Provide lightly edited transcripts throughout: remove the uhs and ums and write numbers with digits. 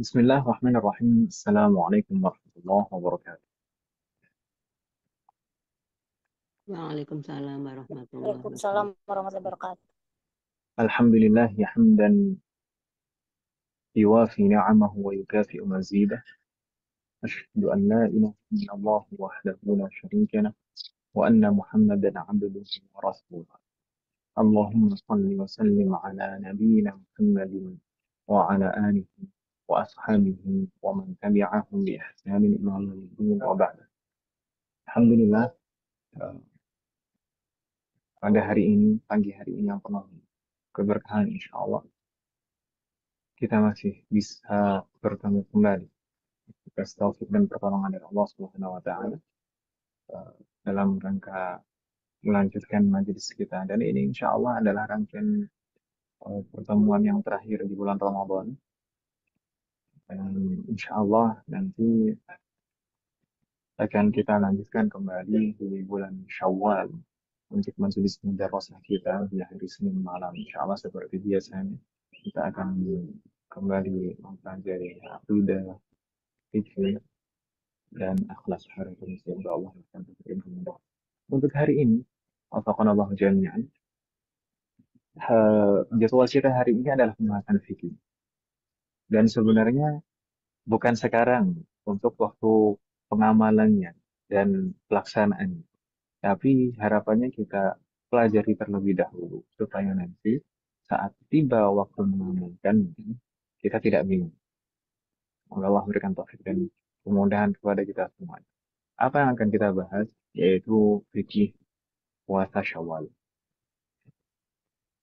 بسم الله الرحمن الرحيم. السلام عليكم ورحمة الله وبركاته. Waalaikumsalam warahmatullahi Waalaikumsalam wabarakatuh. warahmatullahi wabarakatuh. الحمد لله حمدا يوافي نعمه ويكافئ مزيده. أشهد أن لا إله إلا الله وحده لا شريك له وأن محمدا عبده ورسوله. اللهم صل وسلم على نبينا محمد وعلى آله وأصحابه ومن تبعهم بإحسان إلى يوم الدين وبعد. Alhamdulillah, eh, pada hari ini, pagi hari ini yang penuh keberkahan insya Allah, kita masih bisa bertemu kembali atas taufik dan pertolongan dari Allah Subhanahu wa taala dalam rangka melanjutkan majelis kita, dan ini insya Allah adalah rangkaian pertemuan yang terakhir di bulan Ramadan, dan insya Allah nanti akan kita lanjutkan kembali di bulan Syawal untuk majelis mudarasah kita di hari Senin malam. Insya Allah seperti biasanya kita akan kembali mempelajari akidah, fikih, dan akhlak hari ini. Semoga Allah akan berkenan. Untuk hari ini, Allah jami'an, jadwal kita hari ini adalah pembahasan fikih. Dan sebenarnya bukan sekarang untuk waktu pengamalannya dan pelaksanaannya. Tapi harapannya kita pelajari terlebih dahulu supaya nanti saat tiba waktu mengamalkan kita tidak bingung. Semoga Allah berikan taufik dan kemudahan kepada kita semua. Apa yang akan kita bahas yaitu fikih puasa Syawal.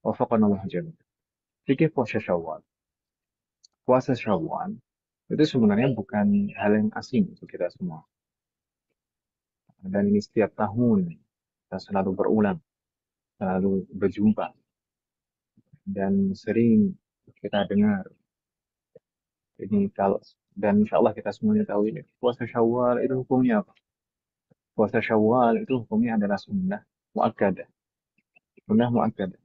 Wafaqan Allah jami'an. Fikih puasa Syawal. Puasa Syawal itu sebenarnya bukan hal yang asing untuk kita semua. Dan ini setiap tahun kita selalu berulang, selalu berjumpa, dan sering kita dengar ini kalau, dan insya Allah kita semuanya tahu ini puasa Syawal itu hukumnya apa? Puasa Syawal itu hukumnya adalah sunnah muakkadah. Sunnah muakkadah.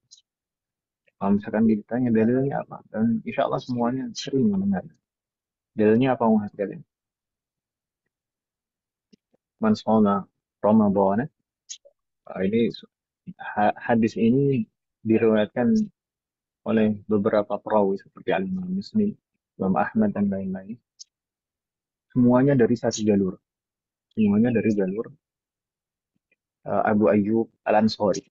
Kalau misalkan ditanya dalilnya apa, dan insya Allah semuanya sering mendengar. Dalilnya apa muakkadah? Man shoma Ramadan. Ini hadis ini diriwayatkan oleh beberapa perawi seperti Al-Imam Muslim, Imam Ahmad, dan lain-lain. Semuanya dari satu jalur. Semuanya dari jalur Abu Ayyub Al-Ansari.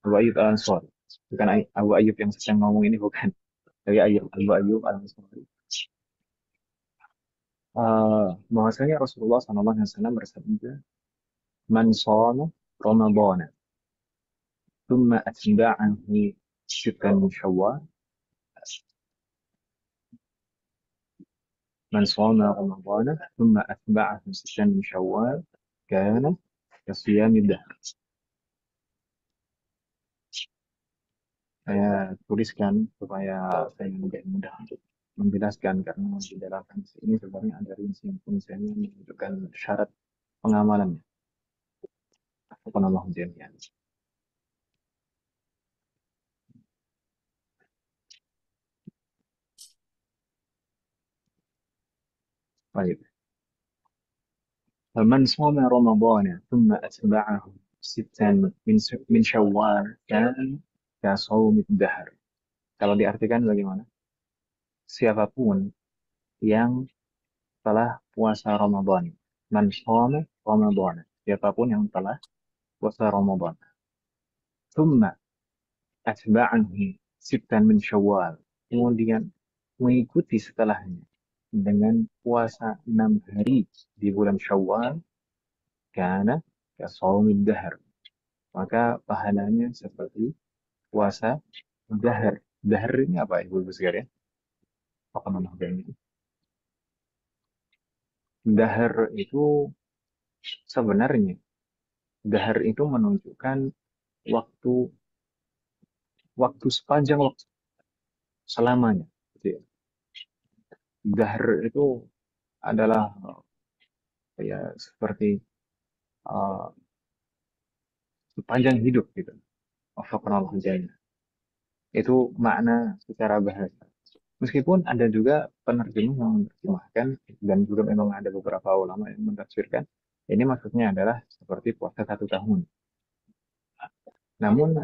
Abu Ayyub Al-Ansari. Bukan Abu Ayyub yang sedang ngomong ini, bukan. Dari Abu Ayyub Al-Ansari. Bahwasanya Rasulullah SAW bersabda, Man shoma Ramadana, thumma atba'ahu sittan min Syawal. Man shoma Ramadana, thumma atba'ahu sittan min Syawal, kana kasiyami dahr. Saya tuliskan supaya saya lebih mudah untuk menjelaskan, karena di dalam hadis ini sebenarnya ada rincian-rincian yang menunjukkan syarat pengamalannya. Allah jami'an. Baik. فمن صام رمضان ثم أتبعه ستا من شوال كان كصوم الدهر. Kalau diartikan bagaimana? Siapapun yang telah puasa Ramadan. Man shoma Ramadan. Siapapun yang telah puasa Ramadan. Thumma atba'ahu sittan min Syawal. Kemudian mengikuti setelahnya dengan puasa 6 hari di bulan Syawal, kana kasaumid dahr. Maka pahalanya seperti puasa dahr. Dahr ini apa ibu-ibu sekalian? Apa nama itu? Dahr itu sebenarnya, dahr itu menunjukkan waktu, waktu sepanjang waktu, selamanya. Gitu ya. Dahr itu adalah ya seperti uh, sepanjang hidup gitu. Wafaqan Allah jami'an. Itu makna secara bahasa. Meskipun ada juga penerjemah yang menerjemahkan dan juga memang ada beberapa ulama yang mentafsirkan ini maksudnya adalah seperti puasa 1 tahun. Namun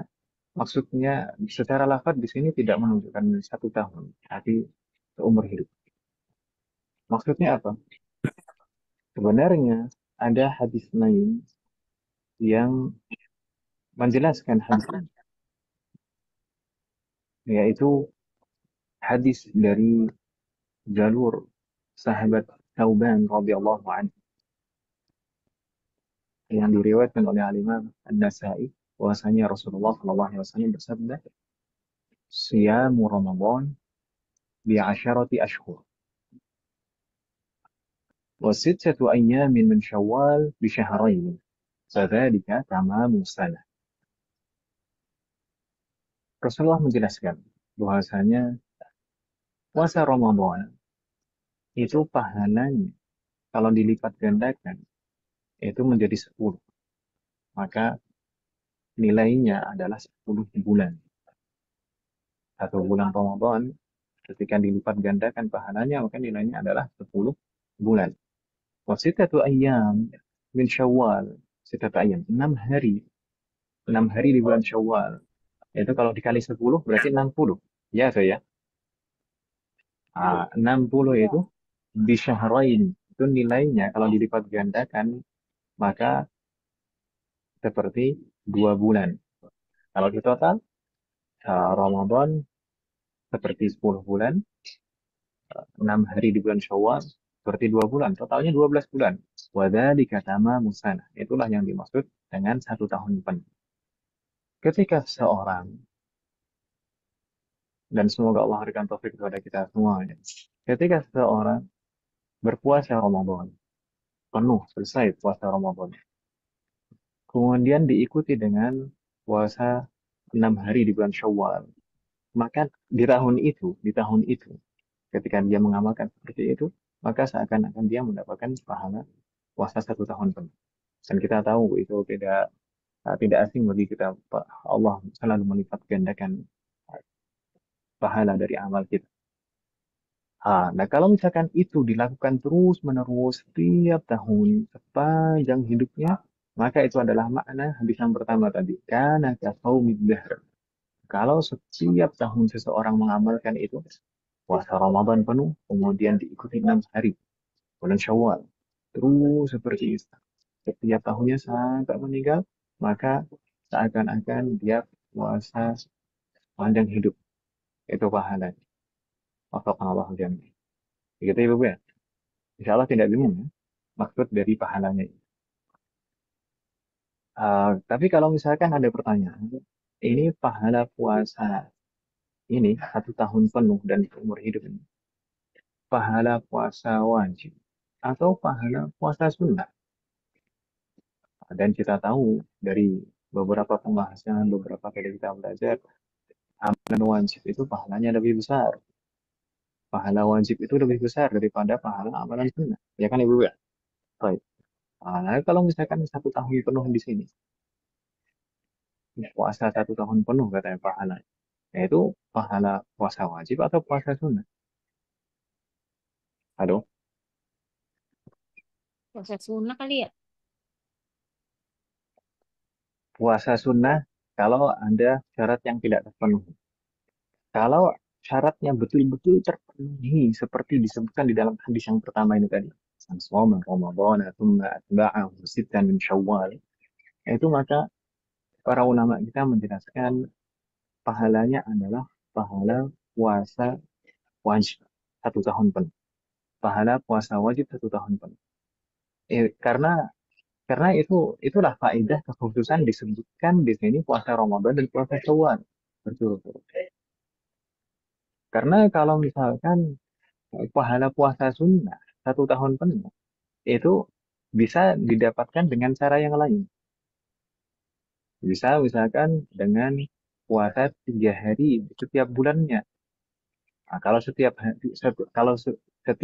maksudnya secara lafaz di sini tidak menunjukkan 1 tahun, tapi seumur hidup. Maksudnya apa? Sebenarnya ada hadis lain yang menjelaskan hadis ini, yaitu hadis dari jalur sahabat Tauban radhiyallahu anhu yang diriwayatkan oleh Al-Imam An-Nasa'i bahwasanya Rasulullah Shallallahu alaihi wasallam bersabda, "Siyamu Ramadan bi'asharati ashhur wa sittatu ayyamin min Syawal bi syahrayn. Fadzalika tamamu sanah." Rasulullah menjelaskan bahwasanya puasa Ramadan itu pahalanya kalau dilipat gandakan itu menjadi 10. Maka nilainya adalah 10 bulan. Satu bulan Ramadan ketika dilipat gandakan pahalanya maka nilainya adalah 10 bulan. Wasitatu ayyam min Syawal, sitatu ayyam, 6 hari. 6 hari di bulan Syawal. Itu kalau dikali 10 berarti 60. Ya, saya. 60 itu bisyahrain. Itu nilainya kalau dilipat gandakan maka seperti 2 bulan. Kalau di total Ramadan seperti 10 bulan, 6 hari di bulan Syawal seperti 2 bulan, totalnya 12 bulan. Wadzalika tamamu sanah. Itulah yang dimaksud dengan 1 tahun penuh. Ketika seseorang, dan semoga Allah berikan taufik kepada kita semuanya, ketika seseorang berpuasa Ramadan, penuh, selesai puasa Ramadan, kemudian diikuti dengan puasa 6 hari di bulan Syawal, maka di tahun itu, ketika dia mengamalkan seperti itu, maka seakan-akan dia mendapatkan pahala puasa 1 tahun penuh. Dan kita tahu itu tidak asing bagi kita, Allah selalu melipat gandakan pahala dari amal kita. Nah, kalau misalkan itu dilakukan terus-menerus setiap tahun sepanjang hidupnya, maka itu adalah makna hadis yang pertama tadi. Kana kasaumid dahr. Kalau setiap tahun seseorang mengamalkan itu, puasa Ramadan penuh, kemudian diikuti 6 hari, bulan Syawal, terus seperti itu. Setiap tahunnya sampai meninggal, maka seakan-akan dia puasa panjang hidup. Itu pahalanya. Wafakan Allah jami'an. Begitu ya, Bapak ya? Insya Allah tidak bingung ya, maksud dari pahalanya. Tapi kalau misalkan ada pertanyaan, ini pahala puasa ini 1 tahun penuh dan umur hidup ini, pahala puasa wajib atau pahala puasa sunnah? Dan kita tahu dari beberapa pembahasan, beberapa kali kita belajar, amalan wajib itu pahalanya lebih besar. Pahala wajib itu lebih besar daripada pahala amalan sunnah. Ya kan Ibu ya? Baik. Nah, kalau misalkan 1 tahun penuh di sini, puasa 1 tahun penuh katanya pahala. Yaitu pahala puasa wajib atau puasa sunnah. Aduh, Puasa sunnah kali ya? puasa sunnah kalau ada syarat yang tidak terpenuhi. Kalau syaratnya betul-betul terpenuhi seperti disebutkan di dalam hadis yang pertama ini tadi. Shoma Ramadan, thumma atba'ahu sittan min Syawal. Itu maka para ulama kita menjelaskan pahalanya adalah pahala puasa wajib 1 tahun penuh. Pahala puasa wajib 1 tahun penuh. Karena itulah faedah kekhususan disebutkan di sini puasa Ramadan dan puasa Syawal berturut-turut. Karena kalau misalkan pahala puasa sunnah 1 tahun penuh itu bisa didapatkan dengan cara yang lain. Bisa misalkan dengan puasa 3 hari setiap bulannya. Nah, kalau setiap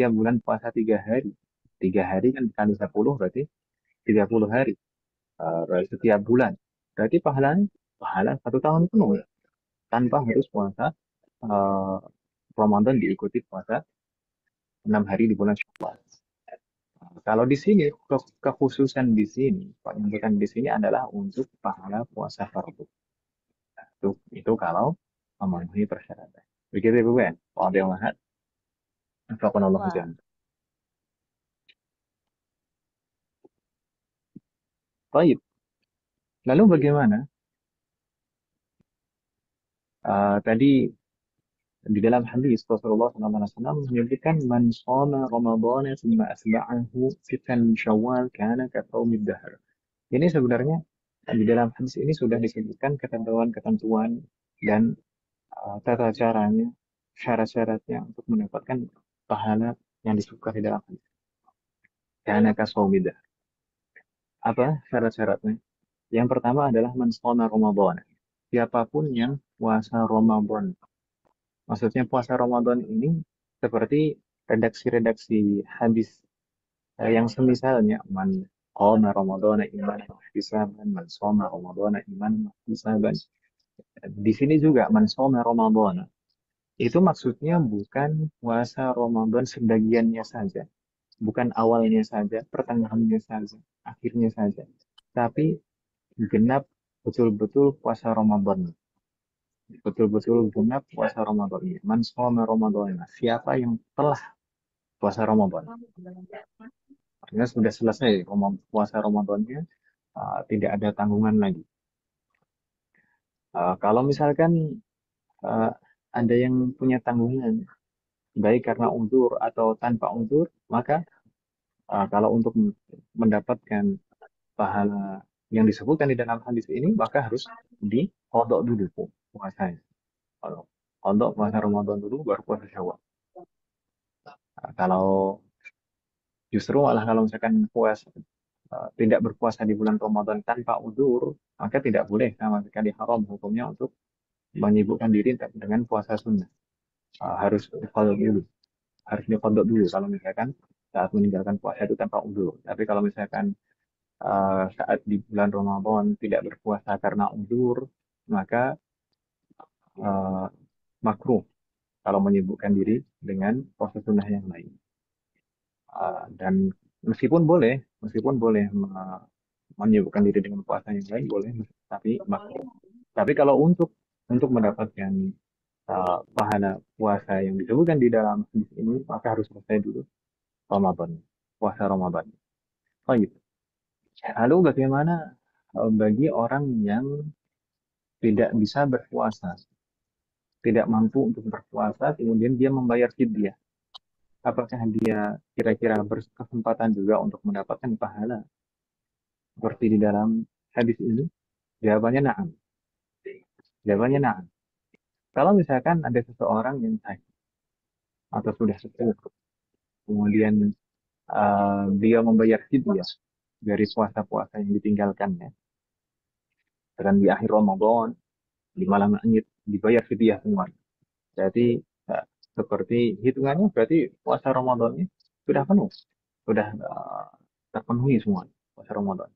bulan puasa 3 hari, 3 hari kan kali 10 berarti 30 hari. Setiap bulan. Berarti pahala 1 tahun penuh tanpa harus puasa uh, Ramadan diikuti puasa 6 hari di bulan Syawal. Kalau di sini kekhususan di sini, penyebutan di sini adalah untuk pahala puasa fardu. Itu kalau memenuhi persyaratan. Begitu Ibu Ben. Wa'alaikumsalam. Afakunallahu Wah, jannah. Baik. Lalu bagaimana? Tadi di dalam hadis Rasulullah SAW menyebutkan man shoma Ramadan thumma asba'ahu sitan Syawal kana kasaumid dahr. Ini sebenarnya di dalam hadis ini sudah disebutkan ketentuan-ketentuan dan tata caranya, syarat-syaratnya untuk mendapatkan pahala yang disukai di dalam hadis. Kana kasaumid dahr. Apa syarat-syaratnya? Yang pertama adalah man shoma Ramadan. Siapapun yang puasa Ramadan. Maksudnya puasa Ramadan ini seperti redaksi-redaksi hadis yang semisalnya man qama Ramadhana imanan wa ihtisaban man shoma Ramadhana imanan wa ihtisaban. Di sini juga man shoma Ramadhana itu maksudnya bukan puasa Ramadan sebagiannya saja, bukan awalnya saja, pertengahannya saja, akhirnya saja, tapi genap betul-betul puasa Ramadan. Betul-betul genap puasa Ramadan. Man shoma Ramadan. Siapa yang telah puasa Ramadan? Artinya sudah selesai puasa Ramadannya, tidak ada tanggungan lagi. Kalau misalkan uh, ada yang punya tanggungan, baik karena untur atau tanpa untur, maka kalau untuk mendapatkan pahala yang disebutkan di dalam hadis ini, maka harus dikodok dulu puasanya. Kalau kodok puasa Ramadan dulu, baru puasa Syawal. Kalau justru malah kalau misalkan tidak berpuasa di bulan Ramadan tanpa udzur, maka tidak boleh sama sekali haram hukumnya untuk menyibukkan diri dengan puasa sunnah. Harus diqadha dulu, harus diqadha dulu kalau misalkan saat meninggalkan puasa itu tanpa udzur. Tapi kalau misalkan saat di bulan Ramadan tidak berpuasa karena udzur, maka uh, makruh kalau menyibukkan diri dengan puasa sunnah yang lain. Dan meskipun boleh menyibukkan diri dengan puasa yang lain boleh, tapi makruh. Tapi kalau untuk mendapatkan pahala puasa yang disebutkan di dalam hadis ini, maka harus selesai dulu Ramadan, puasa Ramadan. Oh gitu. Lalu bagaimana bagi orang yang tidak bisa berpuasa, tidak mampu untuk berpuasa, kemudian dia membayar fidyah? Apakah dia kira-kira berkesempatan juga untuk mendapatkan pahala seperti di dalam hadis ini? Jawabannya na'am. Jawabannya na'am. Kalau misalkan ada seseorang yang sakit atau sudah sepuh, kemudian dia membayar fidyah dari puasa-puasa yang ditinggalkannya, dan di akhir Ramadan, di malam Id, dibayar fidyah semua. Jadi eh, seperti hitungannya berarti puasa Ramadannya sudah penuh, sudah terpenuhi semua puasa Ramadan.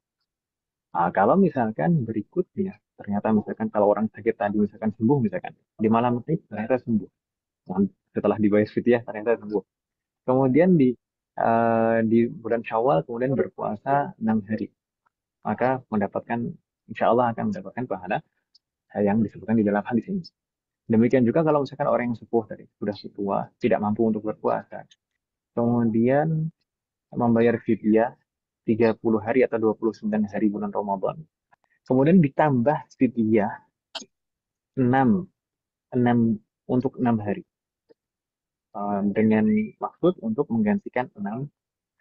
Kalau misalkan berikutnya, ternyata misalkan kalau orang sakit tadi misalkan sembuh misalkan, di malam Id ternyata sembuh. Dan setelah dibayar fidyah ternyata sembuh. Kemudian di bulan Syawal kemudian berpuasa 6 hari, maka insya Allah akan mendapatkan pahala yang disebutkan di dalam hadis ini. Demikian juga kalau misalkan orang yang sepuh tadi sudah tua, tidak mampu untuk berpuasa, kemudian membayar fidyah 30 hari atau 29 hari bulan Ramadan. Kemudian ditambah fidyah 6 6 untuk 6 hari. Dengan maksud untuk menggantikan 6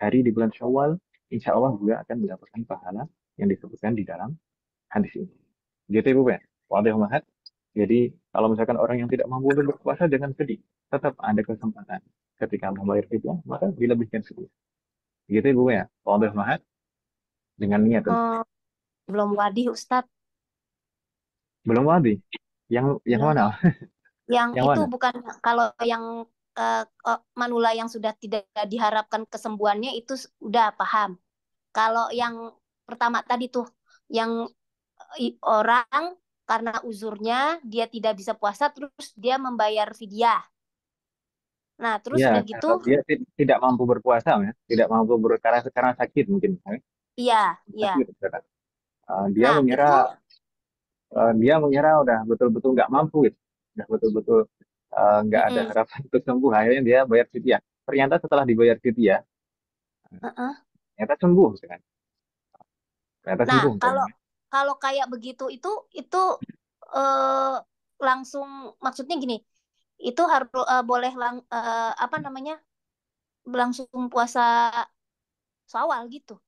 hari di bulan Syawal, insya Allah juga akan mendapatkan pahala yang disebutkan di dalam hadis ini. Gitu Ibu Ben. Wadah. Jadi kalau misalkan orang yang tidak mampu untuk berpuasa jangan sedih. Tetap ada kesempatan. Ketika membayar fidyah, maka dilebihkan sedih. Gitu Ibu ya. Wadah dengan niat tentu. eh, belum wadih Ustadz. Belum wadi. Yang Belum. mana? Yang Yang itu mana? bukan kalau yang manula yang sudah tidak diharapkan kesembuhannya itu udah paham. Kalau yang pertama tadi tuh yang orang karena uzurnya dia tidak bisa puasa terus dia membayar fidyah. Nah, terus Iya, udah gitu, kalau dia tidak mampu berpuasa, ya, tidak mampu karena sakit mungkin, ya. iya, iya. Sakit, misalkan. Dia Nah, mengira itu, dia mengira udah betul-betul nggak mampu gitu, udah betul-betul nggak ada mm-mm, harapan untuk sembuh. Akhirnya dia bayar fidyah. Ternyata setelah dibayar fidyah, uh-uh. ternyata sembuh, gitu kan? Ternyata Nah, sembuh, kalau misalnya. kalau kayak begitu itu eh, langsung maksudnya gini, itu harus boleh apa namanya langsung puasa Syawal gitu.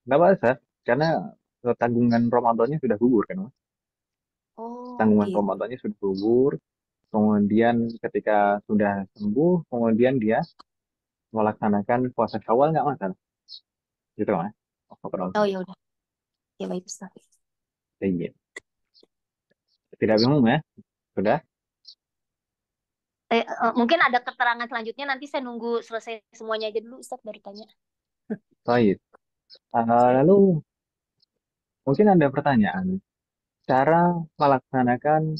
Nggak bahasa, karena tanggungan Ramadannya sudah gugur kan, Mas? Oh, Tanggungan gitu. Ramadannya sudah gugur. Kemudian ketika sudah sembuh, kemudian dia melaksanakan puasa Syawal nggak masalah, gitu Mas. Oh ya udah, ya baik Ustaz. Iya. Tidak bingung ya? Sudah? Mungkin ada keterangan selanjutnya nanti saya nunggu selesai semuanya aja dulu Ustaz baru tanya. Baik. Lalu mungkin ada pertanyaan. Cara melaksanakan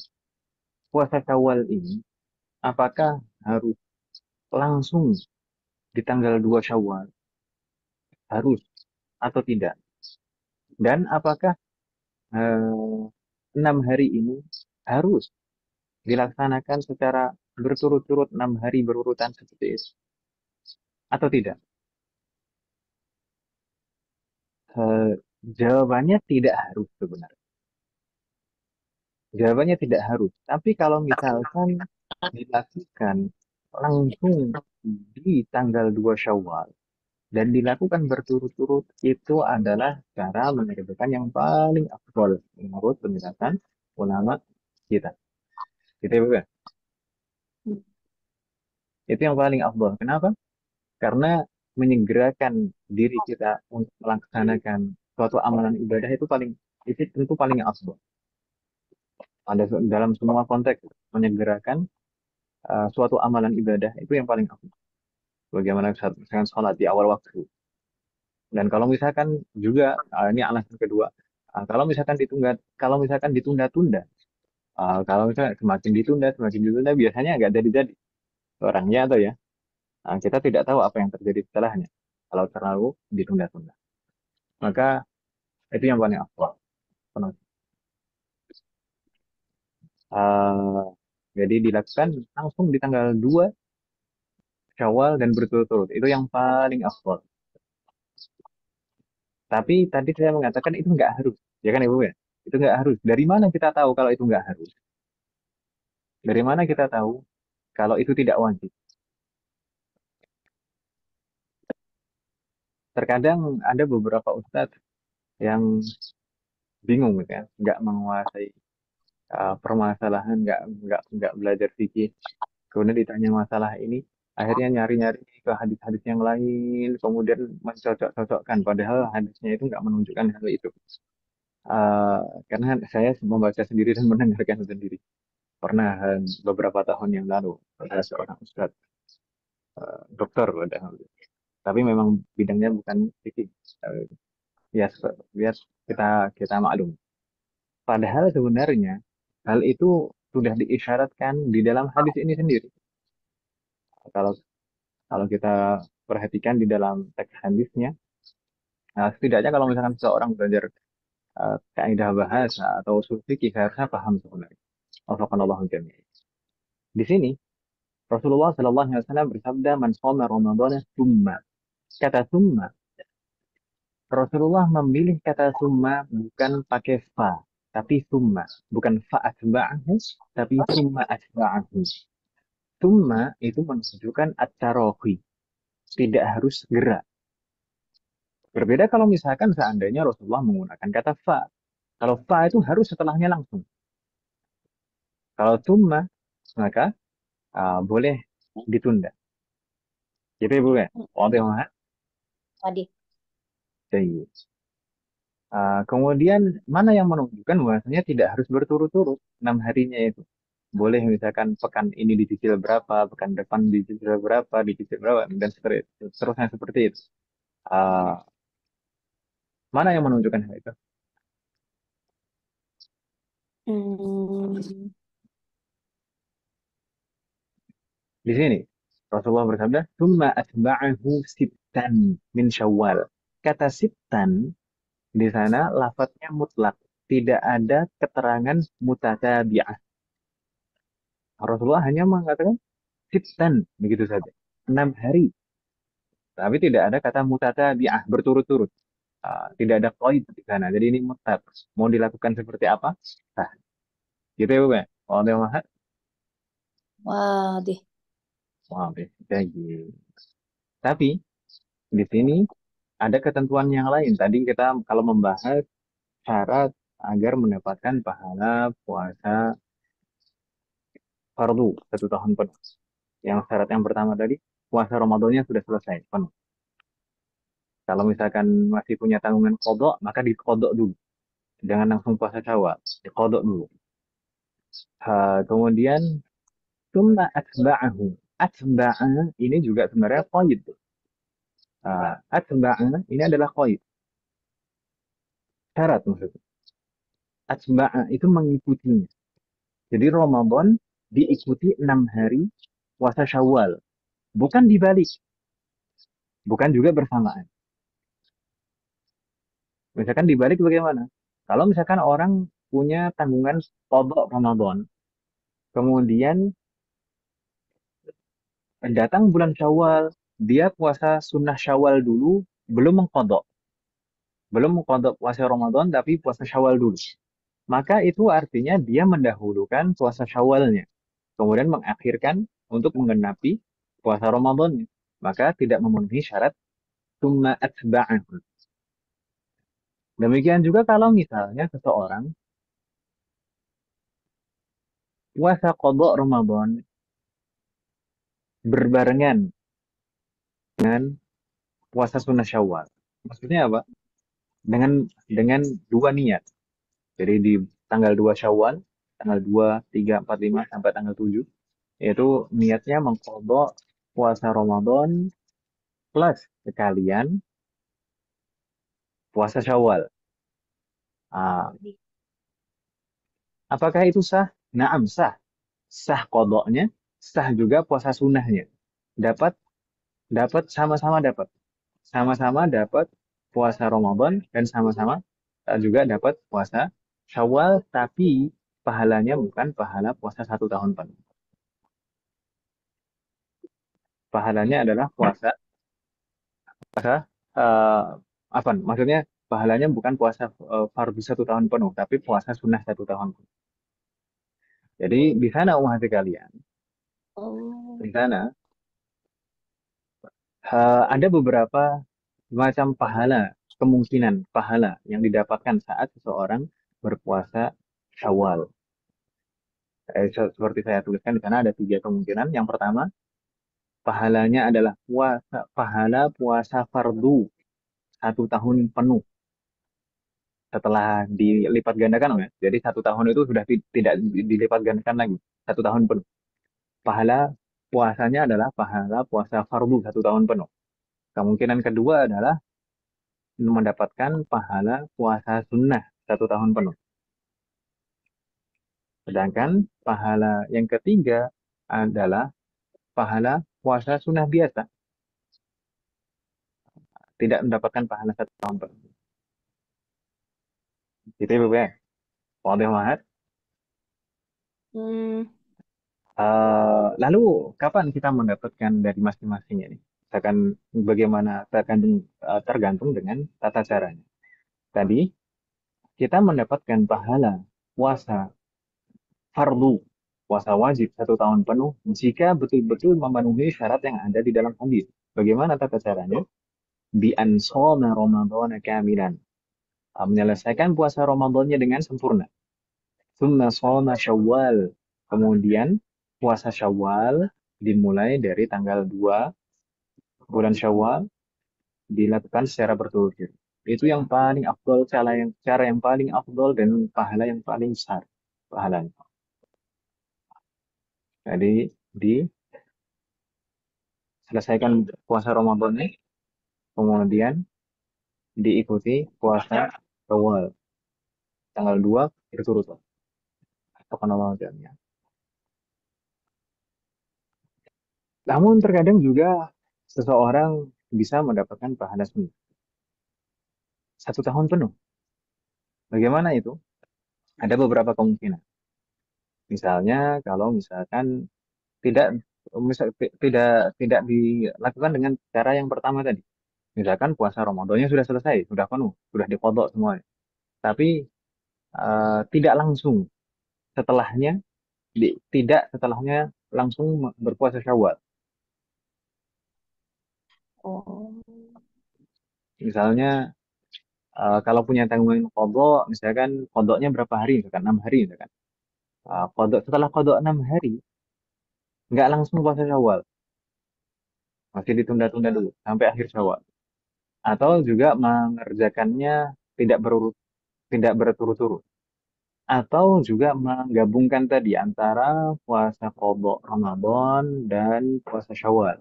puasa Syawal ini, apakah harus langsung di tanggal 2 Syawal? Harus atau tidak? Dan apakah 6 hari ini harus dilaksanakan secara berturut-turut 6 hari berurutan seperti itu? Atau tidak? Eh, Jawabannya tidak harus sebenarnya. Jawabannya tidak harus. Tapi kalau misalkan dilakukan langsung di tanggal 2 Syawal dan dilakukan berturut-turut, itu adalah cara mengerjakan yang paling afdol menurut penjelasan ulama kita. Gitu ya, Bu, ya? Itu yang paling afdol. Kenapa? Karena menyegerakan diri kita untuk melaksanakan suatu amalan ibadah itu tentu paling afdol. Ada dalam semua konteks menyegerakan suatu amalan ibadah itu yang paling afdol. Bagaimana misalkan sholat di awal waktu. Dan kalau misalkan juga ini alasan kedua, kalau misalkan ditunda-tunda, kalau misalkan semakin ditunda biasanya nggak jadi-jadi orangnya atau ya. Kita tidak tahu apa yang terjadi setelahnya kalau terlalu ditunda-tunda. Maka itu yang paling afdal. Eh, jadi dilakukan langsung di tanggal 2 Syawal dan berturut-turut. Itu yang paling afdal. Tapi tadi saya mengatakan itu nggak harus. Ya kan Ibu ya? Itu nggak harus. Dari mana kita tahu kalau itu nggak harus? Dari mana kita tahu kalau itu tidak wajib? Terkadang ada beberapa ustadz yang bingung gitu ya, nggak menguasai permasalahan, nggak belajar fikih. Kemudian ditanya masalah ini, akhirnya nyari-nyari ke hadis-hadis yang lain, kemudian mencocok-cocokkan, padahal hadisnya itu nggak menunjukkan hal itu. Eh, karena saya membaca sendiri dan mendengarkan sendiri. Pernah beberapa tahun yang lalu, ada seorang ustadz, dokter padahal. Tapi memang bidangnya bukan fikih. Eh, ya, biar kita kita maklum. Padahal sebenarnya hal itu sudah diisyaratkan di dalam hadis ini sendiri. Kalau kalau kita perhatikan di dalam teks hadisnya, setidaknya kalau misalkan seseorang belajar kaidah bahasa atau usul fikih harusnya paham sebenarnya. Wafakanallahu jami'an. Di sini Rasulullah Shallallahu Alaihi Wasallam bersabda, "Man shoma Ramadana summa." Kata summa, Rasulullah memilih kata summa bukan pakai fa, tapi summa. Bukan fa atba'ahu, tapi summa atba'ahu. Summa itu menunjukkan at-tarahi. Tidak harus segera. Berbeda kalau misalkan seandainya Rasulullah menggunakan kata fa. Kalau fa itu harus setelahnya langsung. Kalau summa, maka boleh ditunda. Gitu ya, Bu ya? Wadah, Mak. Tadi. Jadi, kemudian mana yang menunjukkan bahwasanya tidak harus berturut-turut 6 harinya itu. Boleh misalkan pekan ini dicicil berapa, pekan depan dicicil berapa, dan seterusnya seperti itu. Ah, Mana yang menunjukkan hal itu? Hmm. Di sini. Rasulullah bersabda, "Tsumma atba'ahu sittan min Syawal." Kata sittan di sana lafadznya mutlak, tidak ada keterangan mutatabi'ah. Rasulullah hanya mengatakan sittan begitu saja. 6 hari. Tapi tidak ada kata mutatabi'ah berturut-turut. Tidak ada qaid di sana. Jadi ini mutlak. Mau dilakukan seperti apa? Nah, gitu ya, Bu ya. Kalau ada mahal, Wah, deh. wah, gitu. Tapi di sini ada ketentuan yang lain. Tadi kita kalau membahas syarat agar mendapatkan pahala puasa fardu 1 tahun penuh. Yang syarat yang pertama tadi, puasa Ramadannya sudah selesai penuh. Kalau misalkan masih punya tanggungan kodok, maka dikodok dulu. Jangan langsung puasa Syawal, dikodok dulu. Kemudian, summa atba'ahu. Atba'a ini juga sebenarnya qaid. Atba'a ini adalah qaid. Syarat maksudnya. Atba'a itu mengikutinya. Jadi Ramadan diikuti 6 hari puasa Syawal. Bukan dibalik. Bukan juga bersamaan. Misalkan dibalik bagaimana? Kalau misalkan orang punya tanggungan qadha Ramadan, kemudian datang bulan Syawal, dia puasa sunnah Syawal dulu, belum mengqadha puasa Ramadan, tapi puasa Syawal dulu. Maka itu artinya dia mendahulukan puasa Syawalnya, kemudian mengakhirkan untuk menggenapi puasa Ramadannya. Maka tidak memenuhi syarat summa atba'ahu. Demikian juga kalau misalnya seseorang puasa qadha Ramadan berbarengan puasa sunnah Syawal. Maksudnya apa? Dengan dua niat. Jadi di tanggal 2 Syawal, tanggal 2, 3, 4, 5 sampai tanggal 7, yaitu niatnya mengqadha puasa Ramadan plus sekalian puasa Syawal. Ah, apakah itu sah? Naam, sah. Sah qadanya, sah juga puasa sunnahnya. Dapat dapat sama-sama dapat. Sama-sama dapat puasa Ramadan dan sama-sama juga dapat puasa Syawal, tapi pahalanya bukan pahala puasa 1 tahun penuh. Pahalanya adalah puasa eh, apa? Maksudnya pahalanya bukan puasa fardu 1 tahun penuh, tapi puasa sunnah 1 tahun penuh. Jadi di sana umat kalian, Oh. di sana ada beberapa macam pahala, kemungkinan pahala yang didapatkan saat seseorang berpuasa Syawal. Seperti saya tuliskan di sana ada 3 kemungkinan. Yang pertama, pahalanya adalah pahala puasa fardu 1 tahun penuh setelah dilipat gandakan, ya. Jadi 1 tahun itu sudah tidak dilipat gandakan lagi, 1 tahun penuh. Pahala puasanya adalah pahala puasa fardu 1 tahun penuh. Kemungkinan kedua adalah mendapatkan pahala puasa sunnah 1 tahun penuh. Sedangkan pahala yang ketiga adalah pahala puasa sunnah biasa, tidak mendapatkan pahala 1 tahun penuh. Gitu ya, Bu ya. Wadah banget. Hmm. Lalu kapan kita mendapatkan dari masing-masing ini? Misalkan bagaimana tergantung dengan tata caranya. Tadi kita mendapatkan pahala puasa fardu, puasa wajib 1 tahun penuh jika betul-betul memenuhi syarat yang ada di dalam hadis. Bagaimana tata caranya? Bi ansoma Ramadan kamilan. Menyelesaikan puasa Ramadannya dengan sempurna. Tsumma shoma Syawal. Kemudian puasa Syawal dimulai dari tanggal 2 bulan Syawal dilakukan secara berturut-turut. Itu yang paling afdol, cara yang paling afdol dan pahala yang paling besar pahalanya. Jadi diselesaikan puasa Ramadannya, kemudian diikuti puasa Syawal tanggal 2 berturut-turut. Atau Allah jami'an. Namun terkadang juga seseorang bisa mendapatkan pahala sunnah 1 tahun penuh. Bagaimana itu? Ada beberapa kemungkinan. Misalnya kalau misalkan tidak tidak dilakukan dengan cara yang pertama tadi. Misalkan puasa Ramadannya sudah selesai, sudah penuh, sudah diqadha semuanya. Tapi tidak langsung setelahnya, tidak setelahnya langsung berpuasa Syawal. Oh, Misalnya kalau punya tanggungan qadha, misalkan qadhanya berapa hari, misalkan 6 hari, misalkan. Setelah qadha 6 hari, nggak langsung puasa Syawal, masih ditunda-tunda dulu sampai akhir Syawal. Atau juga mengerjakannya tidak berurut, tidak berturut-turut. Atau juga menggabungkan tadi antara puasa qadha Ramadan dan puasa Syawal.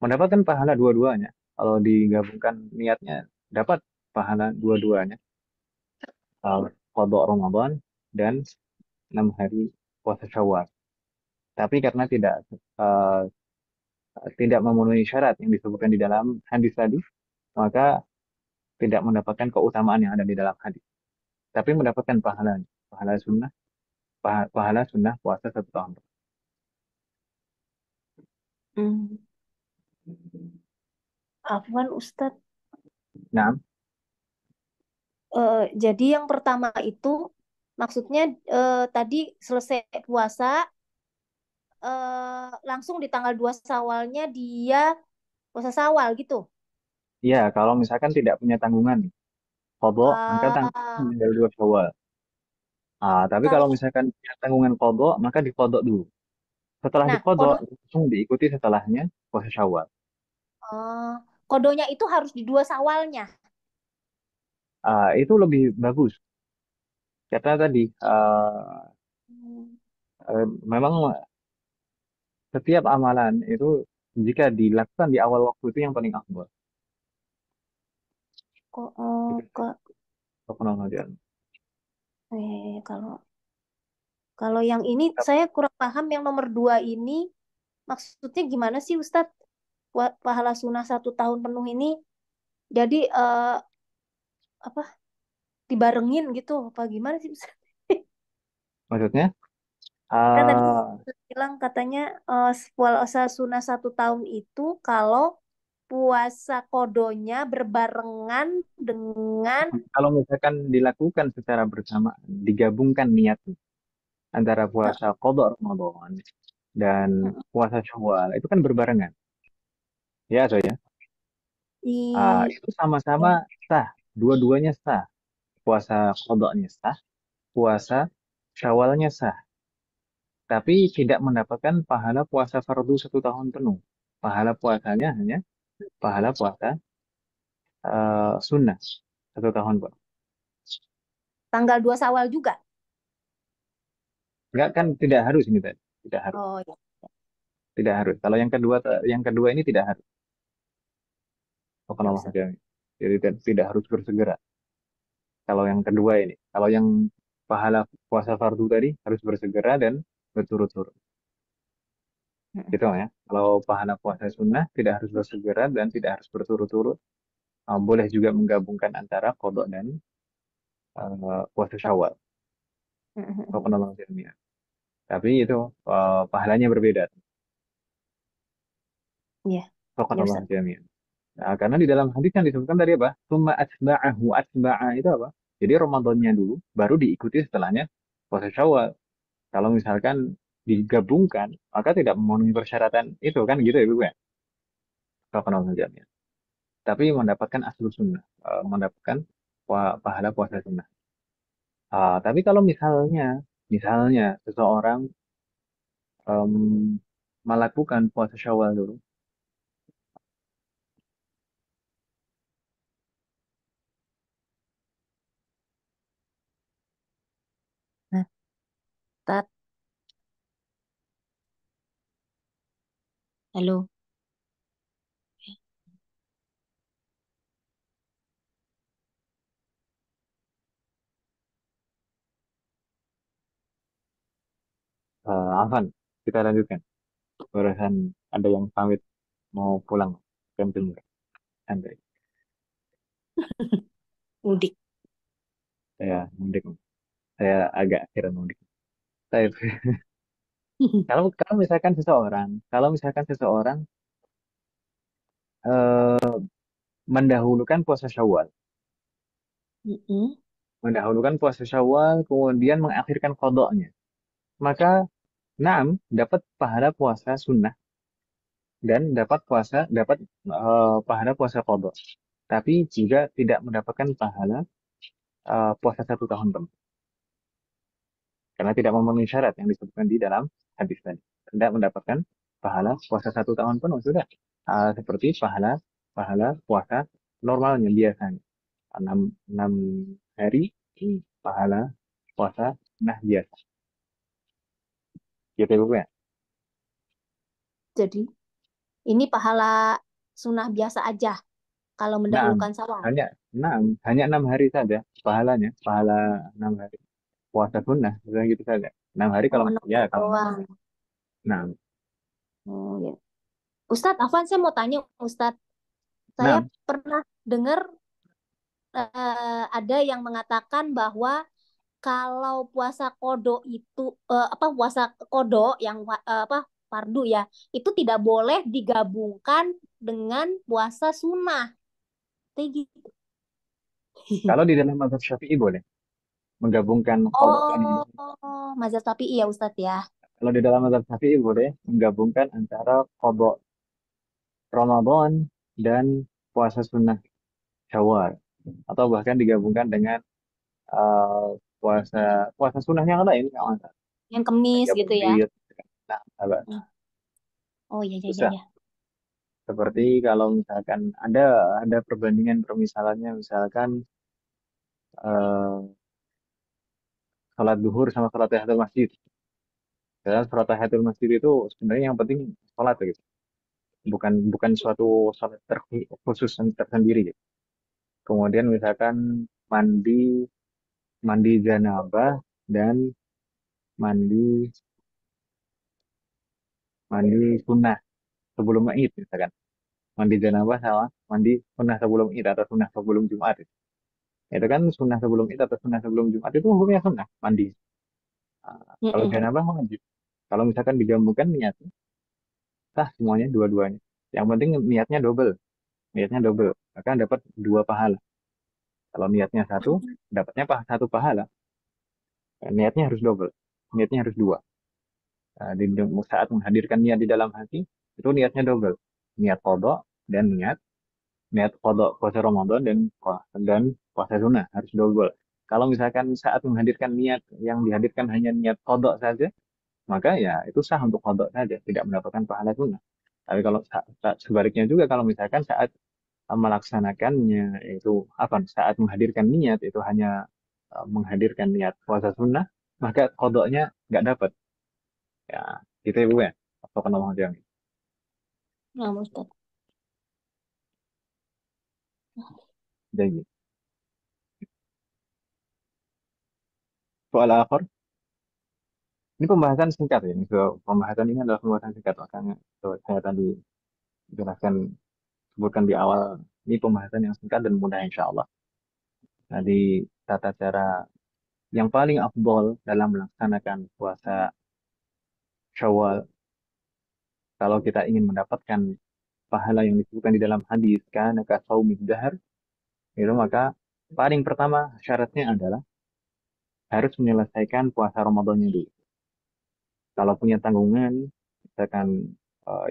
Mendapatkan pahala dua-duanya. Kalau digabungkan niatnya, dapat pahala dua-duanya. Qadha Ramadan dan 6 hari puasa Syawal. Tapi karena uh, tidak memenuhi syarat yang disebutkan di dalam hadis tadi, maka tidak mendapatkan keutamaan yang ada di dalam hadis. Tapi mendapatkan pahala, pahala sunnah, pahala sunnah puasa 1 tahun. hmm. Afwan Ustadz. Nah, Jadi yang pertama itu maksudnya tadi selesai puasa langsung di tanggal 2 Syawalnya dia puasa Syawal gitu. ya kalau misalkan tidak punya tanggungan, qadha, maka tanggungan Ah, tinggal 2 Syawal. Tapi kalau kalau misalkan punya tanggungan qadha, maka diqadha dulu. Setelah nah diqadha, kodo langsung diikuti setelahnya puasa Syawal. eh, kodonya itu harus di 2 Syawalnya. Itu lebih bagus. Karena tadi, Hmm, memang setiap amalan itu jika dilakukan di awal waktu itu yang paling afdal. kok Itu kok terkenal aja. kalau kalau yang ini saya kurang paham yang nomor 2 ini maksudnya gimana sih Ustadz? Pahala sunnah 1 tahun penuh ini jadi apa dibarengin gitu apa gimana sih Ustadz? Maksudnya, Kan tadi uh, bilang katanya puasa sunnah 1 tahun itu kalau puasa kodonya berbarengan dengan kalau misalkan dilakukan secara bersama, digabungkan niat antara eh, puasa qadha Ramadan dan puasa Syawal, itu kan berbarengan. Ya, so ya. i Itu sama-sama sah, dua-duanya sah. Puasa qadhanya sah, puasa Syawalnya sah. Tapi tidak mendapatkan pahala puasa fardu 1 tahun penuh. Pahala puasanya hanya pahala puasa sunnah 1 tahun penuh. tanggal 2 Syawal juga. Enggak kan tidak harus ini tadi. Tidak harus. Oh ya. Tidak harus. Kalau yang kedua ini tidak harus. Ya Subhanallah Ustaz. jami. Jadi tidak harus bersegera. Kalau yang kedua ini, kalau yang pahala puasa fardu tadi harus bersegera dan berturut-turut. Mm-mm. Gitu ya. Kalau pahala puasa sunnah tidak harus bersegera dan tidak harus berturut-turut. Boleh juga menggabungkan antara kodok dan puasa Syawal. Mm-mm. Subhanallah jami. Tapi itu pahalanya berbeda. Iya, ya Subhanallah Ustaz. jami. Nah, karena di dalam hadis yang disebutkan tadi apa? Summa atba'ahu atba'a itu apa? Jadi Ramadannya dulu, baru diikuti setelahnya puasa Syawal. Kalau misalkan digabungkan, maka tidak memenuhi persyaratan itu kan gitu ya, Bu ya. Kalau jamnya. Tapi mendapatkan aslu sunnah, mendapatkan pahala puasa sunnah. Tapi kalau misalnya seseorang em, melakukan puasa Syawal dulu, Nah, Tat, halo. Afan, kita lanjutkan. barusan ada yang pamit mau pulang camping. Santai. Mudik. Saya mudik. Saya agak heran mudik. Saya, kalau misalkan seseorang eh, mendahulukan puasa Syawal, Mm-mm. kemudian mengakhirkan qadanya, maka dapat pahala puasa sunnah dan dapat pahala puasa qada. Tapi juga tidak mendapatkan pahala puasa 1 tahun penuh karena tidak memenuhi syarat yang disebutkan di dalam hadis tadi. Tidak mendapatkan pahala puasa 1 tahun penuh sudah. Seperti pahala pahala puasa normalnya biasanya 6 hari pahala puasa nah biasa gitu ya Bu ya. Jadi ini pahala sunnah biasa aja kalau Nah, mendahulukan sawal. hanya hanya 6 hari saja pahalanya, pahala 6 hari puasa sunnah, misalnya gitu saja. 6 hari Oh, kalau enam ya hari kalau doang. nah, Oh, ya. Ustadz, Afwan saya mau tanya Ustadz. Saya 6 pernah dengar ada yang mengatakan bahwa kalau puasa kodo itu apa puasa kodo yang apa fardu ya, itu tidak boleh digabungkan dengan puasa sunnah. Kayak gitu. kalau di dalam mazhab Syafi'i boleh menggabungkan qada dan Oh, mazhab tapi iya Ustadz ya. kalau di dalam mazhab Syafi'i boleh menggabungkan antara qada Ramadan dan puasa sunnah Syawal atau bahkan digabungkan dengan eh, puasa puasa sunnah yang lain kalau nggak salah. Yang kemis Ayam gitu ya. bid. Nah, sahabat. Hmm. Oh iya iya iya. Susah. Iya. Seperti kalau misalkan ada perbandingan permisalannya misalkan eh, sholat duhur sama sholat tahiyatul masjid. Dalam sholat tahiyatul masjid itu sebenarnya yang penting sholat gitu. Bukan bukan suatu sholat khusus tersendiri gitu. Kemudian misalkan mandi mandi janabah dan mandi mandi sunnah sebelum Id misalkan. Mandi janabah sama mandi sunnah sebelum Id atau sunnah sebelum Jumat. Itu kan sunnah sebelum Id atau sunnah sebelum Jumat itu hukumnya sunnah mandi. Kalau Mm-mm. janabah wajib. Kalau misalkan digabungkan niatnya sah semuanya dua-duanya. Yang penting niatnya double, maka dapat 2 pahala. Kalau niatnya satu, dapatnya satu pahala. Niatnya harus double, niatnya harus dua. Saat menghadirkan niat di dalam hati, itu niatnya double. Niat kodok dan niat kodok puasa Ramadan dan puasa sunnah harus double. Kalau misalkan saat menghadirkan niat yang dihadirkan hanya niat kodok saja, maka ya itu sah untuk kodok saja, tidak mendapatkan pahala sunnah. Tapi kalau sebaliknya juga kalau misalkan saat melaksanakannya itu saat menghadirkan niat itu hanya menghadirkan niat puasa sunnah, maka kodoknya nggak dapat. Ya, gitu ya Bu ya. Apa kenal yang Nah, Ustadz. jadi soal akhir, ini pembahasan singkat ya. Pembahasan ini adalah pembahasan singkat makanya saya tadi jelaskan sebutkan di awal ini pembahasan yang singkat dan mudah insya Allah. Tadi tata cara yang paling afdol dalam melaksanakan puasa Syawal kalau kita ingin mendapatkan pahala yang disebutkan di dalam hadis kan ka saumid dahar itu maka paling pertama syaratnya adalah harus menyelesaikan puasa Ramadannya dulu. Kalau punya tanggungan, misalkan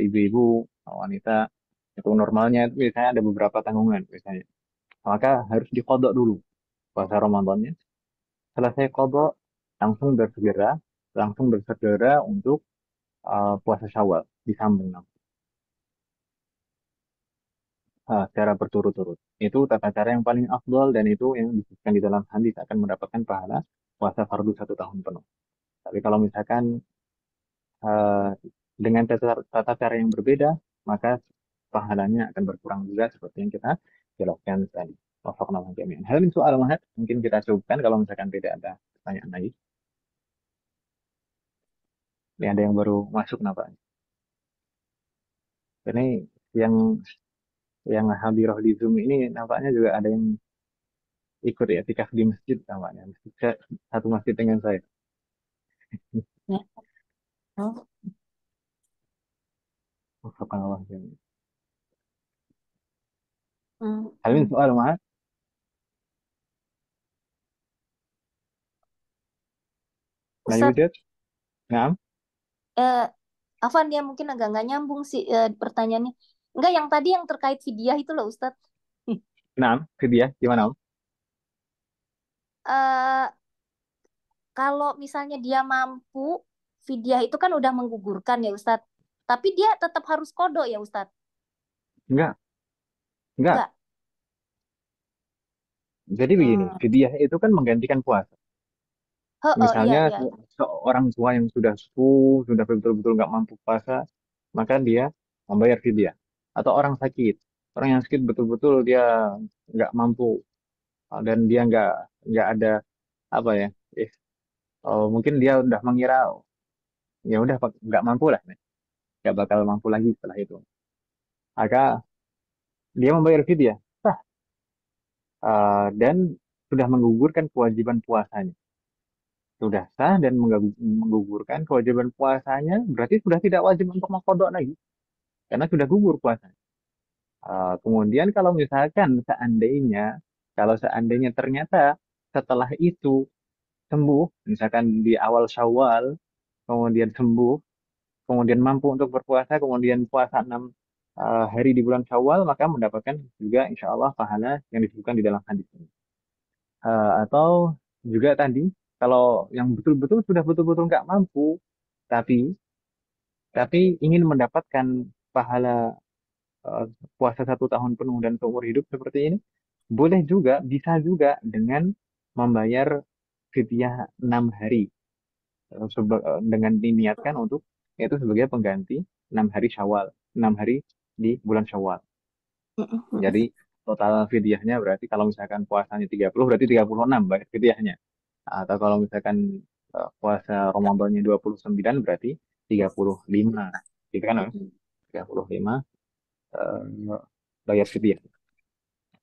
ibu-ibu, wanita, itu normalnya itu biasanya ada beberapa tanggungan biasanya. Maka harus dikodok dulu puasa Ramadannya. Selesai kodok, langsung bersegera untuk puasa Syawal disambung secara berturut-turut. Itu tata cara yang paling afdol dan itu yang disebutkan di dalam hadis akan mendapatkan pahala puasa fardu 1 tahun penuh. Tapi kalau misalkan eh, dengan tata cara yang berbeda, maka pahalanya akan berkurang juga seperti yang kita jelaskan tadi. Wafaqna wa jami'an. Hal min soal Mahat, mungkin kita cukupkan kalau misalkan tidak ada pertanyaan lagi. Ini ada yang baru masuk kenapa? Ini yang hadirah di Zoom ini nampaknya juga ada yang ikut ya tikaf di masjid nampaknya. Satu masjid dengan saya. Ya. Oh. Subhanallah. Hmm, Hal ini hmm. soal mah. Nah, Ustadz, yujud. Naam. eh, Afan dia mungkin agak nggak nyambung sih pertanyaannya. Enggak, yang tadi yang terkait fidyah itu loh Ustadz. Naam. Fidyah. Gimana, Om? Eh, Kalau misalnya dia mampu, fidyah itu kan udah menggugurkan ya Ustadz. Tapi dia tetap harus kodok ya Ustadz. Enggak. Enggak. Enggak. Jadi begini, Hmm. fidyah itu kan menggantikan puasa. Iya, Misalnya iya. seorang tua yang sudah sepuh, sudah betul-betul nggak mampu puasa, maka dia membayar fidyah. Atau orang yang sakit betul-betul dia nggak mampu dan dia nggak ada apa ya, eh, mungkin dia udah mengira ya udah nggak mampu lah, nggak bakal mampu lagi setelah itu. Maka dia membayar fidyah, sah, dan sudah menggugurkan kewajiban puasanya. Sudah sah dan menggugurkan kewajiban puasanya, berarti sudah tidak wajib untuk mengkodok lagi karena sudah gugur puasa. Kemudian kalau seandainya ternyata setelah itu sembuh, misalkan di awal Syawal, kemudian sembuh, kemudian mampu untuk berpuasa, kemudian puasa 6 hari di bulan Syawal, maka mendapatkan juga insya Allah pahala yang disebutkan di dalam hadis ini. Atau juga tadi, kalau yang betul-betul sudah betul-betul nggak mampu, tapi ingin mendapatkan pahala eh, puasa 1 tahun penuh dan seumur hidup seperti ini, boleh juga, bisa juga dengan membayar fidyah 6 hari dengan diniatkan untuk itu sebagai pengganti 6 hari Syawal, 6 hari di bulan Syawal. Jadi total fidyahnya berarti kalau misalkan puasanya 30 berarti 36 bayar fidyahnya. Atau kalau misalkan puasa Ramadannya 29 berarti 35. Gitu kan, Mas? 35 eh, bayar fidyah.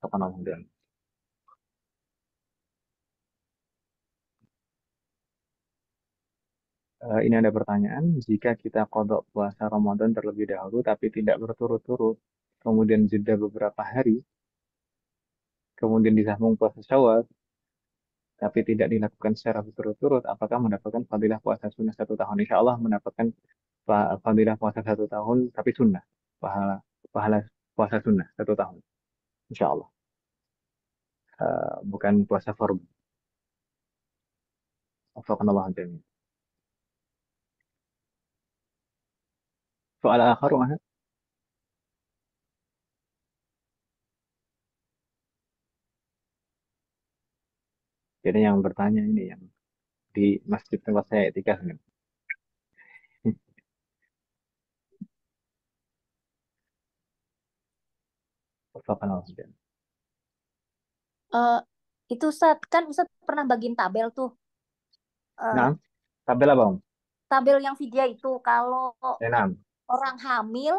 Subhanallah. Ini ada pertanyaan, jika kita kodok puasa Ramadan terlebih dahulu tapi tidak berturut-turut, kemudian jeda beberapa hari, kemudian disambung puasa Syawal, tapi tidak dilakukan secara berturut-turut, apakah mendapatkan fadilah puasa sunnah 1 tahun? Insya Allah mendapatkan fadilah puasa 1 tahun, tapi sunnah. Pahala, pahala puasa sunnah 1 tahun. Insya Allah. Bukan puasa fardu. Wafakanallah jami'an. Soal akhir, Mas. Jadi yang bertanya ini yang di masjid tempat saya etika. Wafakanallah jami'an. Eh, itu Ustadz, kan Ustadz pernah bagiin tabel tuh. Nah, Eh, tabel apa, Om? Tabel yang fidyah itu kalau Nah, orang hamil,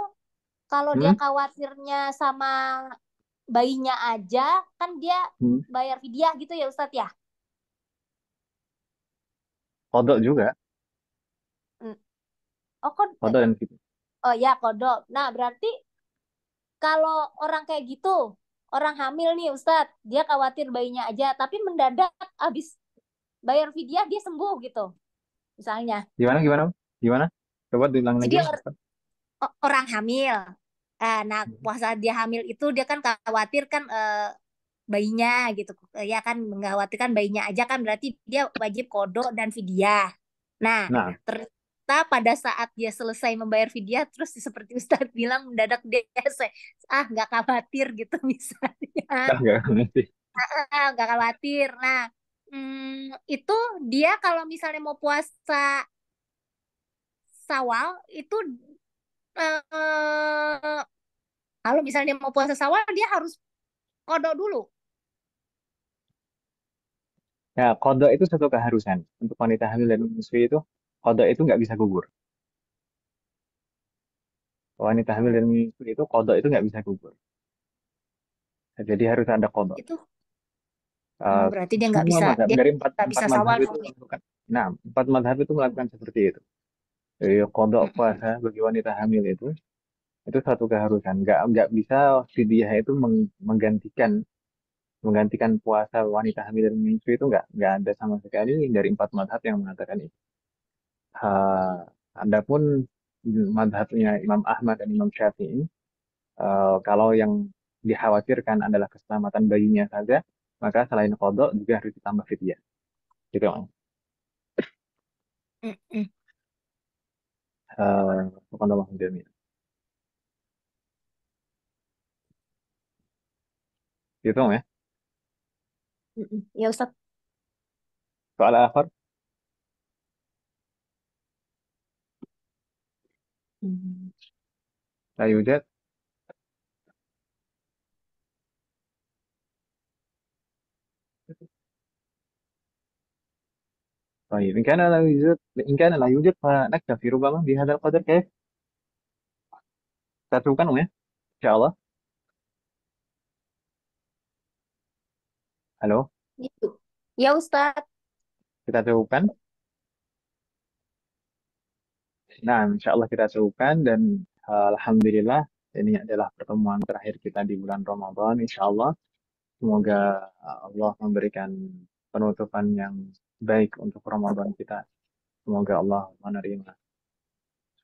kalau dia hmm? khawatirnya sama bayinya aja, kan dia Hmm? bayar fidyah gitu ya Ustadz ya? Kodok juga. Hmm. Oh, kok, Kodok dan gitu. oh ya kodok. Nah, berarti kalau orang kayak gitu, orang hamil nih Ustadz, dia khawatir bayinya aja, tapi mendadak habis bayar fidyah dia sembuh gitu, misalnya. Gimana, gimana? Gimana? Coba diulang lagi. Jadi orang hamil, nah puasa dia hamil itu dia kan khawatir kan bayinya gitu. Ya kan mengkhawatirkan bayinya aja kan berarti dia wajib kodok dan fidyah. Nah, Nah, ternyata pada saat dia selesai membayar fidyah terus seperti Ustadz bilang mendadak dia nggak khawatir gitu misalnya. dah gak ngerti. Nggak khawatir. Nah, itu dia kalau misalnya mau puasa Sawal itu eh, kalau misalnya mau puasa Sawal dia harus kodok dulu. Ya, kodok itu satu keharusan. Untuk wanita hamil dan menyusui itu, kodok itu nggak bisa gugur. Wanita hamil dan menyusui itu kodok itu nggak bisa gugur. Jadi harus ada kodok. Itu Eh, berarti dia Semua mazhab dia dari empat nggak empat bisa mazhab sawal itu dong ya. melakukan. Nah, empat mazhab itu melakukan seperti itu. Jadi kodok Mm-mm. puasa bagi wanita hamil itu satu keharusan. Nggak bisa fidyah itu menggantikan menggantikan puasa wanita hamil dan menyusui itu nggak ada sama sekali dari empat mazhab yang mengatakan itu. Adapun mazhabnya Imam Ahmad dan Imam Syafi'i, kalau yang dikhawatirkan adalah keselamatan bayinya saja, maka selain kodok juga harus ditambah fidyah. Gitu. Mm-mm. Subhanallah jamil. Gitu ya. Mm-mm. Ya Ustaz. Soal akhir, Mm. la yujad. طيب إن كان لا يوجد فنكتفي ربما بهذا القدر كيف؟ Kita cukupkan ya, insya Allah. Halo, Gitu. Ya Ustaz. kita cukupkan. Nah, insya Allah kita cukupkan dan alhamdulillah ini adalah pertemuan terakhir kita di bulan Ramadan. Insya Allah, semoga Allah memberikan penutupan yang baik untuk Ramadan kita. Semoga Allah menerima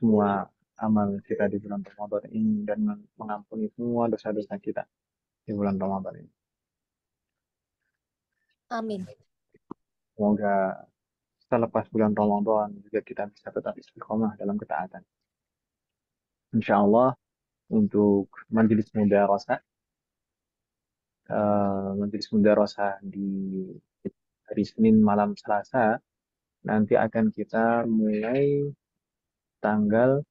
semua amal kita di bulan Ramadan ini dan mengampuni semua dosa-dosa kita di bulan Ramadan ini. Amin. Semoga selepas bulan Ramadan juga kita bisa tetap istiqomah dalam ketaatan. Insya Allah untuk majelis mudarasah, majelis mudarasah di hari Senin malam Selasa nanti akan kita mulai tanggal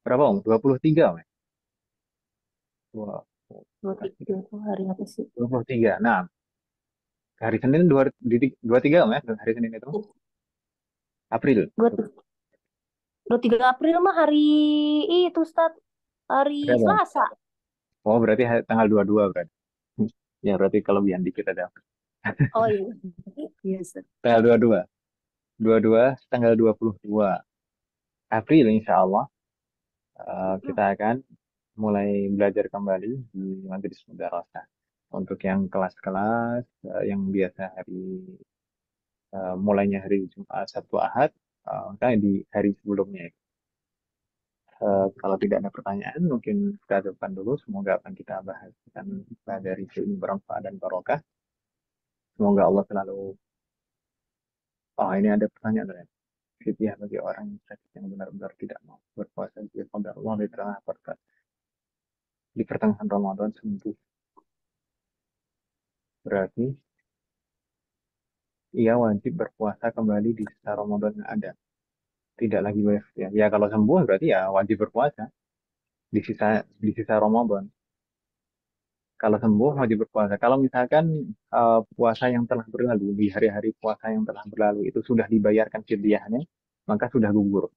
berapa Om? 23 Om? Dua- 23 itu hari apa sih? 23. Nah, hari Senin 23 Om ya, hari Senin itu April. 23 April mah hari itu Ustaz. Hari Berapa? Selasa. Oh, berarti tanggal 22 berarti. Ya, berarti kelebihan dikit ada. Oh iya. Iya Ustaz. Tanggal 22. 22 tanggal 22 April insya Allah kita akan mulai belajar kembali di Majelis Mudarasah. Untuk yang kelas-kelas yang biasa mulainya hari Jumat, Sabtu, Ahad, maka di hari sebelumnya. Kalau tidak ada pertanyaan, mungkin kita depan dulu. Semoga akan kita bahas dan dari ilmu bermanfaat dan barokah. Semoga Allah selalu. Oh, ini ada pertanyaan dari fidyah bagi orang yang sakit yang benar-benar tidak mau berpuasa di Allah di pertengahan Ramadan sembuh. Berarti ia wajib berpuasa kembali di sisa Ramadan yang ada. Tidak lagi wajib ya. Ya kalau sembuh berarti ya wajib berpuasa di sisa Ramadan. Kalau sembuh wajib berpuasa. Kalau misalkan puasa yang telah berlalu di hari-hari puasa yang telah berlalu itu sudah dibayarkan fidyahnya, maka sudah gugur.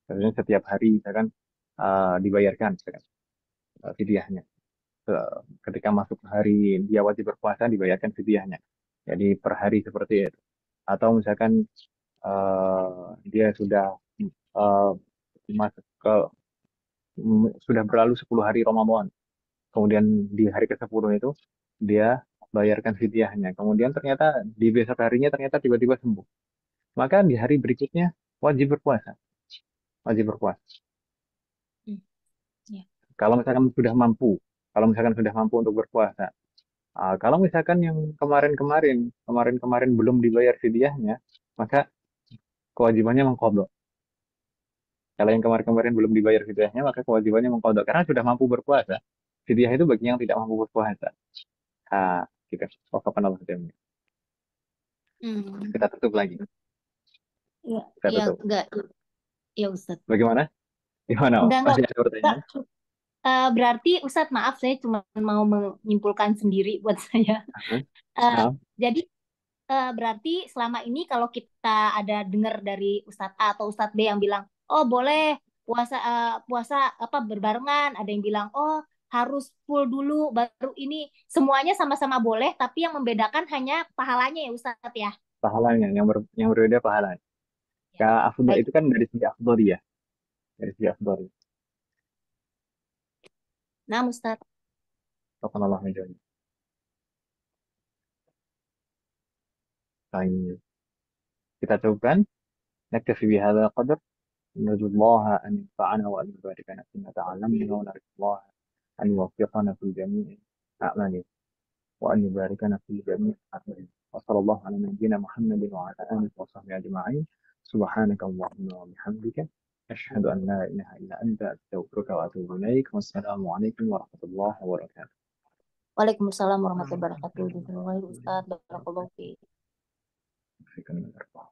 Maksudnya setiap hari misalkan dibayarkan misalkan, fidyahnya. Ketika masuk hari dia wajib berpuasa dibayarkan fidyahnya. Jadi per hari seperti itu. Atau misalkan dia sudah eh, masuk ke sudah berlalu 10 hari Ramadan. Kemudian di hari ke-10 itu dia bayarkan fidyahnya. Kemudian ternyata di besok harinya ternyata tiba-tiba sembuh. Maka di hari berikutnya wajib berpuasa. Wajib berpuasa. Hmm, ya. Kalau misalkan sudah mampu, kalau misalkan sudah mampu untuk berpuasa. Kalau misalkan yang kemarin-kemarin belum dibayar fidyahnya, maka kewajibannya mengqadha. Kalau yang kemarin-kemarin belum dibayar fidyahnya, maka kewajibannya mengqadha karena sudah mampu berpuasa. Fidyah itu bagi yang tidak mampu berpuasa. Gitu. Waqafan Allah jami'an. Hmm, Kita tutup lagi. ya, Kita ya tutup. enggak ya Ustaz. Bagaimana? Gimana? Om? Enggak Masih ada enggak. pertanyaan? Berarti Ustadz maaf saya cuma mau menyimpulkan sendiri buat saya. Hah? Eh, Nah, jadi berarti selama ini kalau kita ada dengar dari Ustadz A atau Ustadz B yang bilang, oh boleh puasa apa berbarengan, ada yang bilang oh harus full dulu baru ini, semuanya sama-sama boleh tapi yang membedakan hanya pahalanya ya Ustadz ya. Pahalanya yang berbeda pahalanya. Ya, Afdol baik. itu kan dari segi afdol ya, dari segi afdol. Nah Ustadz. Allah menjadi. Baik. Kita cukupkan. نكتفي بهذا القدر. نرجو الله أن ينفعنا وأن يباركنا فيما تعلمنا ونرجو الله أن يوفقنا في جميع أعمالنا وأن يباركنا في جميع أعمالنا وصلى الله على نبينا محمد وعلى آله وصحبه أجمعين سبحانك اللهم وبحمدك أشهد أن لا إله إلا أنت أستغفرك وأتوب إليك والسلام عليكم ورحمة الله وبركاته. Waalaikumsalam warahmatullahi wabarakatuh. Jazakallahu khairan, Ustadz. Barakallahu fiik. شكرا.